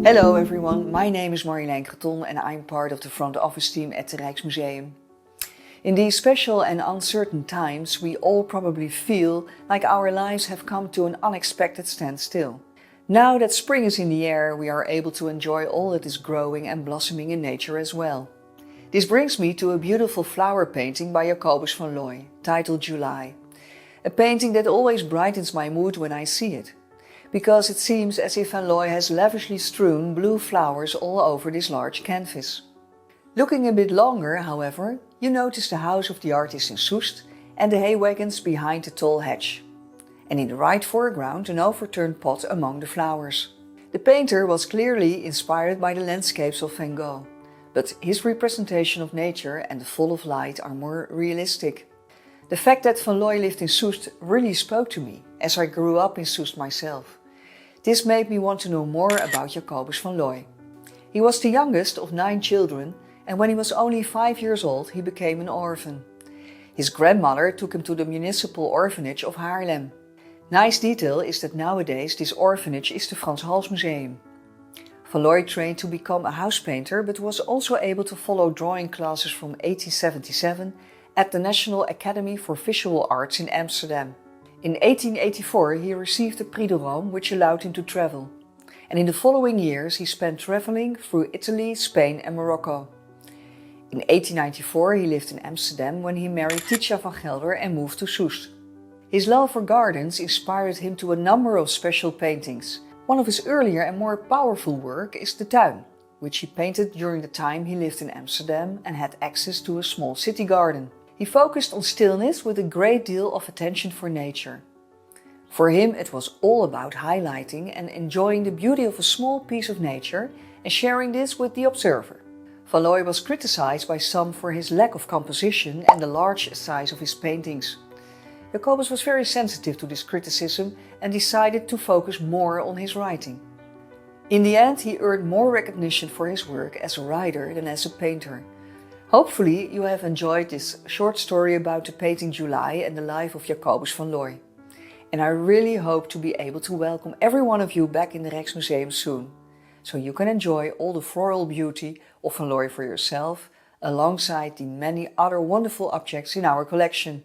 Hello everyone, my name is Marjolijn Creton and I'm part of the front office team at the Rijksmuseum. In these special and uncertain times, we all probably feel like our lives have come to an unexpected standstill. Now that spring is in the air, we are able to enjoy all that is growing and blossoming in nature as well. This brings me to a beautiful flower painting by Jacobus van Looij, titled July. A painting that always brightens my mood when I see it, because it seems as if Van Looij has lavishly strewn blue flowers all over this large canvas. Looking a bit longer, however, you notice the house of the artist in Soest and the hay wagons behind the tall hedge. And in the right foreground, an overturned pot among the flowers. The painter was clearly inspired by the landscapes of Van Gogh, but his representation of nature and the fall of light are more realistic. The fact that Van Looij lived in Soest really spoke to me, as I grew up in Soest myself. This made me want to know more about Jacobus van Looij. He was the youngest of 9 children, and when he was only 5 years old, he became an orphan. His grandmother took him to the municipal orphanage of Haarlem. Nice detail is that nowadays this orphanage is the Frans Hals Museum. Van Looij trained to become a house painter, but was also able to follow drawing classes from 1877 at the National Academy for Visual Arts in Amsterdam. In 1884 he received the Prix de Rome, which allowed him to travel. And in the following years he spent traveling through Italy, Spain and Morocco. In 1894 he lived in Amsterdam when he married Jac van Gelder and moved to Soest. His love for gardens inspired him to a number of special paintings. One of his earlier and more powerful work is The Tuin, which he painted during the time he lived in Amsterdam and had access to a small city garden. He focused on stillness with a great deal of attention for nature. For him it was all about highlighting and enjoying the beauty of a small piece of nature and sharing this with the observer. Van Looij was criticized by some for his lack of composition and the large size of his paintings. Jacobus was very sensitive to this criticism and decided to focus more on his writing. In the end, he earned more recognition for his work as a writer than as a painter. Hopefully you have enjoyed this short story about the painting July and the life of Jacobus van Looij. And I really hope to be able to welcome every one of you back in the Rijksmuseum soon, so you can enjoy all the floral beauty of Van Looij for yourself, alongside the many other wonderful objects in our collection.